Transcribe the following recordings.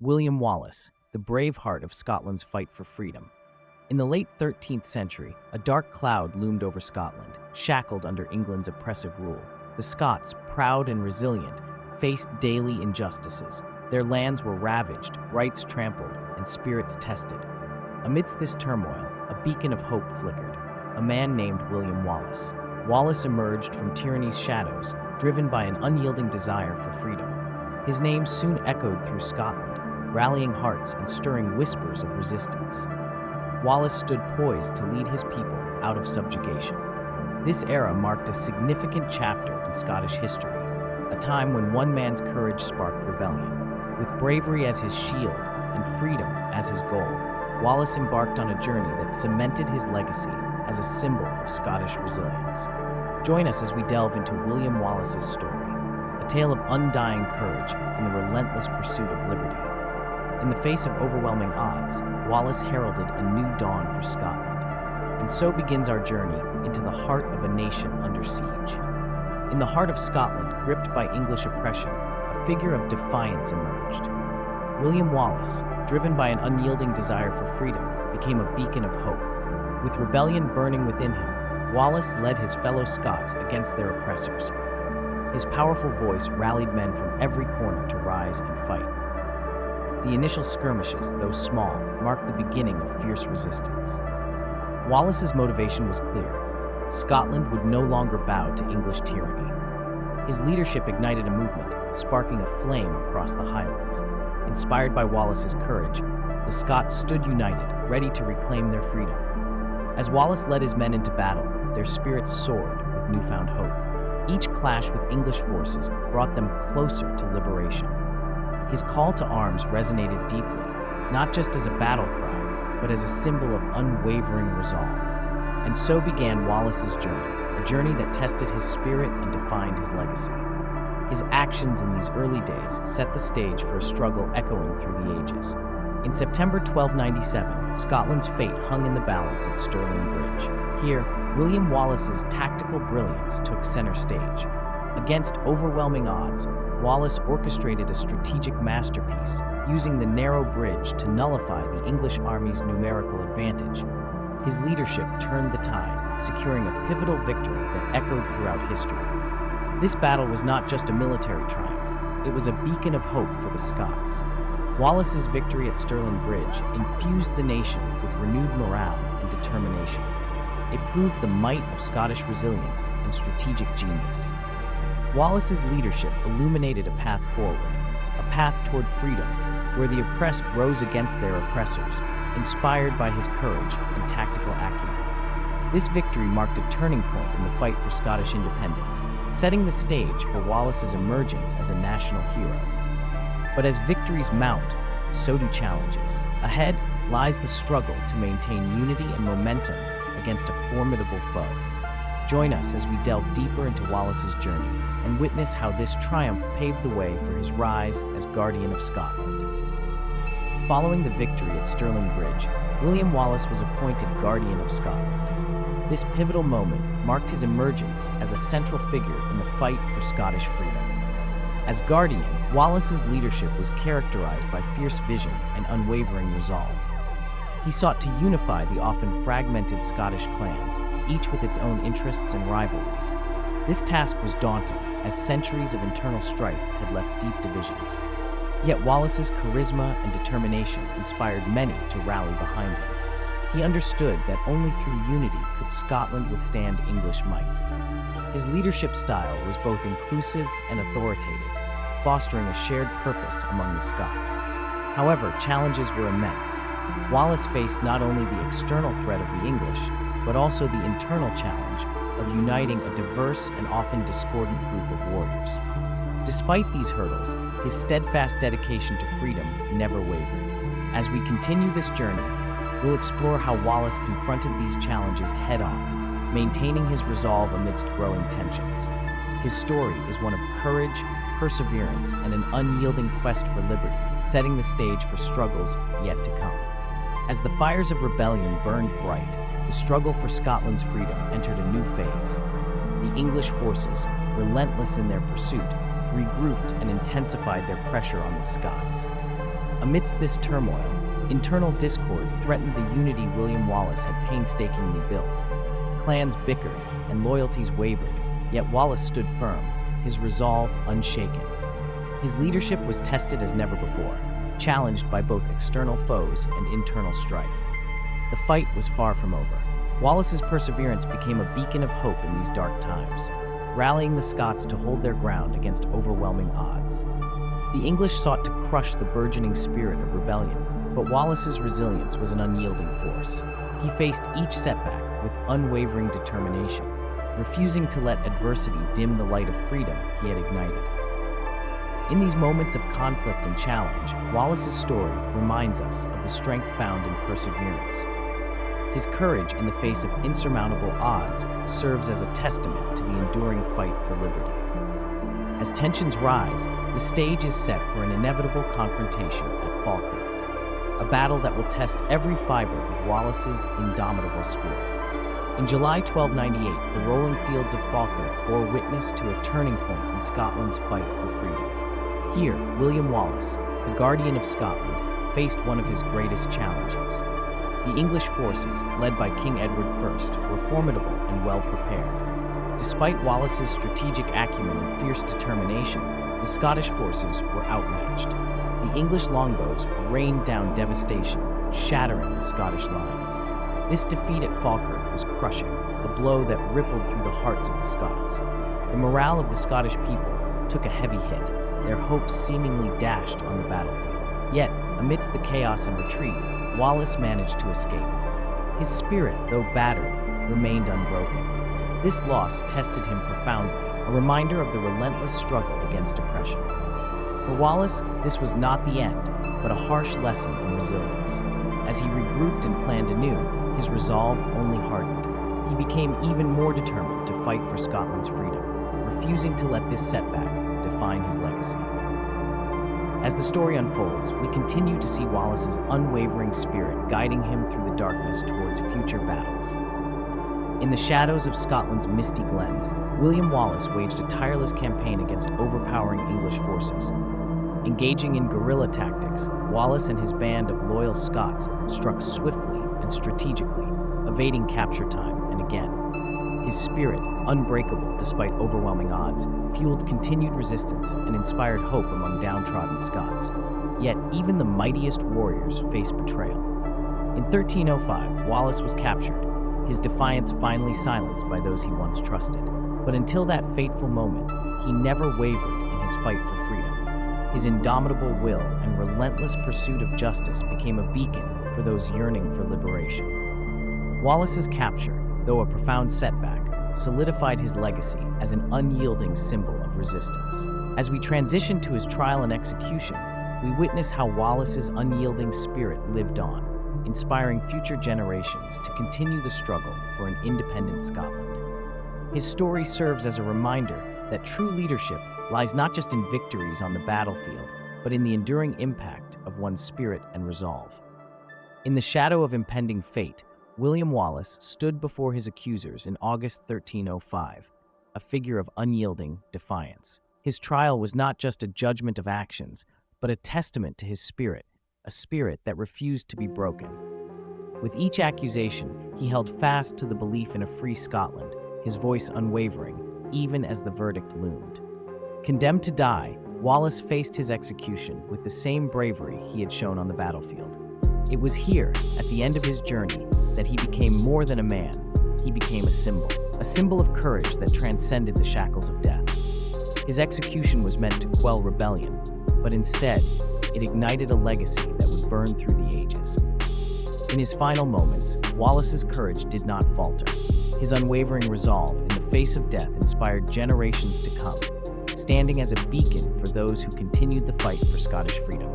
William Wallace, the brave heart of Scotland's fight for freedom. In the late 13th century, a dark cloud loomed over Scotland, shackled under England's oppressive rule. The Scots, proud and resilient, faced daily injustices. Their lands were ravaged, rights trampled, and spirits tested. Amidst this turmoil, a beacon of hope flickered. A man named William Wallace. Wallace emerged from tyranny's shadows, driven by an unyielding desire for freedom. His name soon echoed through Scotland, rallying hearts and stirring whispers of resistance. Wallace stood poised to lead his people out of subjugation. This era marked a significant chapter in Scottish history, a time when one man's courage sparked rebellion. With bravery as his shield and freedom as his goal, Wallace embarked on a journey that cemented his legacy as a symbol of Scottish resilience. Join us as we delve into William Wallace's story, a tale of undying courage and the relentless pursuit of liberty. In the face of overwhelming odds, Wallace heralded a new dawn for Scotland. And so begins our journey into the heart of a nation under siege. In the heart of Scotland, gripped by English oppression, a figure of defiance emerged. William Wallace, driven by an unyielding desire for freedom, became a beacon of hope. With rebellion burning within him, Wallace led his fellow Scots against their oppressors. His powerful voice rallied men from every corner to rise and fight. The initial skirmishes, though small, marked the beginning of fierce resistance. Wallace's motivation was clear. Scotland would no longer bow to English tyranny. His leadership ignited a movement, sparking a flame across the Highlands. Inspired by Wallace's courage, the Scots stood united, ready to reclaim their freedom. As Wallace led his men into battle, their spirits soared with newfound hope. Each clash with English forces brought them closer to liberation. His call to arms resonated deeply, not just as a battle cry, but as a symbol of unwavering resolve. And so began Wallace's journey, a journey that tested his spirit and defined his legacy. His actions in these early days set the stage for a struggle echoing through the ages. In September 1297, Scotland's fate hung in the balance at Stirling Bridge. Here, William Wallace's tactical brilliance took center stage. Against overwhelming odds, Wallace orchestrated a strategic masterpiece, using the narrow bridge to nullify the English army's numerical advantage. His leadership turned the tide, securing a pivotal victory that echoed throughout history. This battle was not just a military triumph, it was a beacon of hope for the Scots. Wallace's victory at Stirling Bridge infused the nation with renewed morale and determination. It proved the might of Scottish resilience and strategic genius. Wallace's leadership illuminated a path forward, a path toward freedom, where the oppressed rose against their oppressors, inspired by his courage and tactical acumen. This victory marked a turning point in the fight for Scottish independence, setting the stage for Wallace's emergence as a national hero. But as victories mount, so do challenges. Ahead lies the struggle to maintain unity and momentum against a formidable foe. Join us as we delve deeper into Wallace's journey and witness how this triumph paved the way for his rise as Guardian of Scotland. Following the victory at Stirling Bridge, William Wallace was appointed Guardian of Scotland. This pivotal moment marked his emergence as a central figure in the fight for Scottish freedom. As Guardian, Wallace's leadership was characterized by fierce vision and unwavering resolve. He sought to unify the often fragmented Scottish clans, each with its own interests and rivalries. This task was daunting, as centuries of internal strife had left deep divisions. Yet Wallace's charisma and determination inspired many to rally behind him. He understood that only through unity could Scotland withstand English might. His leadership style was both inclusive and authoritative, fostering a shared purpose among the Scots. However, challenges were immense. Wallace faced not only the external threat of the English, but also the internal challenge of uniting a diverse and often discordant group of warriors. Despite these hurdles, his steadfast dedication to freedom never wavered. As we continue this journey, we'll explore how Wallace confronted these challenges head-on, maintaining his resolve amidst growing tensions. His story is one of courage, perseverance, and an unyielding quest for liberty, setting the stage for struggles yet to come. As the fires of rebellion burned bright, the struggle for Scotland's freedom entered a new phase. The English forces, relentless in their pursuit, regrouped and intensified their pressure on the Scots. Amidst this turmoil, internal discord threatened the unity William Wallace had painstakingly built. Clans bickered and loyalties wavered, yet Wallace stood firm, his resolve unshaken. His leadership was tested as never before, challenged by both external foes and internal strife. The fight was far from over. Wallace's perseverance became a beacon of hope in these dark times, rallying the Scots to hold their ground against overwhelming odds. The English sought to crush the burgeoning spirit of rebellion, but Wallace's resilience was an unyielding force. He faced each setback with unwavering determination, refusing to let adversity dim the light of freedom he had ignited. In these moments of conflict and challenge, Wallace's story reminds us of the strength found in perseverance. His courage in the face of insurmountable odds serves as a testament to the enduring fight for liberty. As tensions rise, the stage is set for an inevitable confrontation at Falkirk, a battle that will test every fiber of Wallace's indomitable spirit. In July 1298, the rolling fields of Falkirk bore witness to a turning point in Scotland's fight for freedom. Here, William Wallace, the guardian of Scotland, faced one of his greatest challenges. The English forces, led by King Edward I, were formidable and well prepared. Despite Wallace's strategic acumen and fierce determination, the Scottish forces were outmatched. The English longbows rained down devastation, shattering the Scottish lines. This defeat at Falkirk was crushing, a blow that rippled through the hearts of the Scots. The morale of the Scottish people took a heavy hit, their hopes seemingly dashed on the battlefield. Yet, amidst the chaos and retreat, Wallace managed to escape. His spirit, though battered, remained unbroken. This loss tested him profoundly, a reminder of the relentless struggle against oppression. For Wallace, this was not the end, but a harsh lesson in resilience. As he regrouped and planned anew, his resolve only hardened. He became even more determined to fight for Scotland's freedom, refusing to let this setback define his legacy. As the story unfolds, we continue to see Wallace's unwavering spirit guiding him through the darkness towards future battles. In the shadows of Scotland's misty glens, William Wallace waged a tireless campaign against overpowering English forces. Engaging in guerrilla tactics, Wallace and his band of loyal Scots struck swiftly and strategically, evading capture time and again. His spirit, unbreakable despite overwhelming odds, fueled continued resistance and inspired hope among downtrodden Scots. Yet even the mightiest warriors faced betrayal. In 1305, Wallace was captured, his defiance finally silenced by those he once trusted. But until that fateful moment, he never wavered in his fight for freedom. His indomitable will and relentless pursuit of justice became a beacon for those yearning for liberation. Wallace's capture, though a profound setback, solidified his legacy as an unyielding symbol of resistance. As we transition to his trial and execution, we witness how Wallace's unyielding spirit lived on, inspiring future generations to continue the struggle for an independent Scotland. His story serves as a reminder that true leadership lies not just in victories on the battlefield, but in the enduring impact of one's spirit and resolve. In the shadow of impending fate, William Wallace stood before his accusers in August 1305, a figure of unyielding defiance. His trial was not just a judgment of actions, but a testament to his spirit, a spirit that refused to be broken. With each accusation, he held fast to the belief in a free Scotland, his voice unwavering, even as the verdict loomed. Condemned to die, Wallace faced his execution with the same bravery he had shown on the battlefield. It was here, at the end of his journey, that he became more than a man. He became a symbol of courage that transcended the shackles of death. His execution was meant to quell rebellion, but instead, it ignited a legacy that would burn through the ages. In his final moments, Wallace's courage did not falter. His unwavering resolve in the face of death inspired generations to come, standing as a beacon for those who continued the fight for Scottish freedom.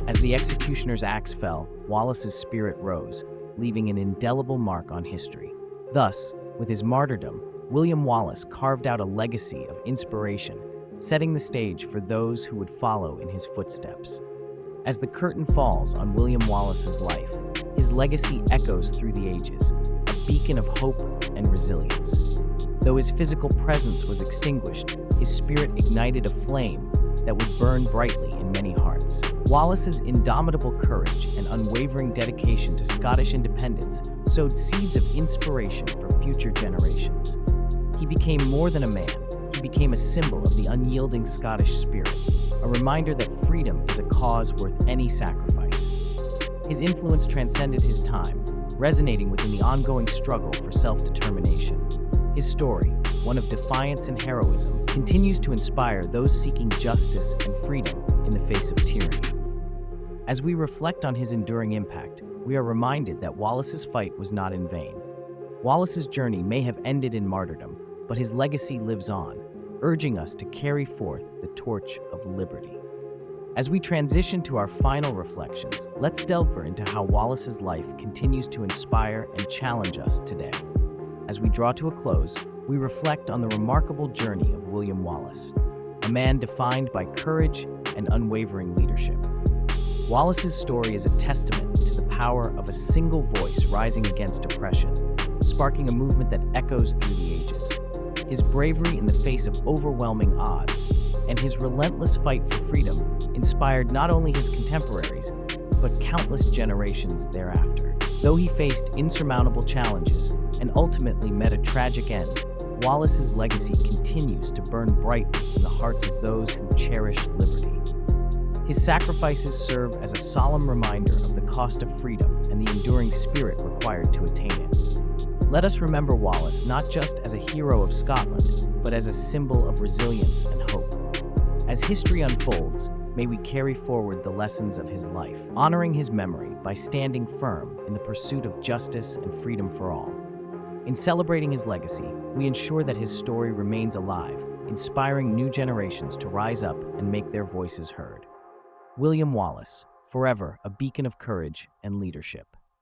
As the executioner's axe fell, Wallace's spirit rose, leaving an indelible mark on history. Thus, with his martyrdom, William Wallace carved out a legacy of inspiration, setting the stage for those who would follow in his footsteps. As the curtain falls on William Wallace's life, his legacy echoes through the ages, a beacon of hope and resilience. Though his physical presence was extinguished, his spirit ignited a flame that would burn brightly in many hearts. Wallace's indomitable courage and unwavering dedication to Scottish independence sowed seeds of inspiration for future generations. He became more than a man. He became a symbol of the unyielding Scottish spirit, a reminder that freedom is a cause worth any sacrifice. His influence transcended his time, resonating within the ongoing struggle for self-determination. His story, one of defiance and heroism, continues to inspire those seeking justice and freedom in the face of tyranny. As we reflect on his enduring impact, we are reminded that Wallace's fight was not in vain. Wallace's journey may have ended in martyrdom, but his legacy lives on, urging us to carry forth the torch of liberty. As we transition to our final reflections, let's delve into how Wallace's life continues to inspire and challenge us today. As we draw to a close, we reflect on the remarkable journey of William Wallace, a man defined by courage and unwavering leadership. Wallace's story is a testament to the power of a single voice rising against oppression, sparking a movement that echoes through the ages. His bravery in the face of overwhelming odds and his relentless fight for freedom inspired not only his contemporaries, but countless generations thereafter. Though he faced insurmountable challenges and ultimately met a tragic end, Wallace's legacy continues to burn brightly in the hearts of those who cherish liberty. His sacrifices serve as a solemn reminder of the cost of freedom and the enduring spirit required to attain it. Let us remember Wallace not just as a hero of Scotland, but as a symbol of resilience and hope. As history unfolds, may we carry forward the lessons of his life, honoring his memory by standing firm in the pursuit of justice and freedom for all. In celebrating his legacy, we ensure that his story remains alive, inspiring new generations to rise up and make their voices heard. William Wallace, forever a beacon of courage and leadership.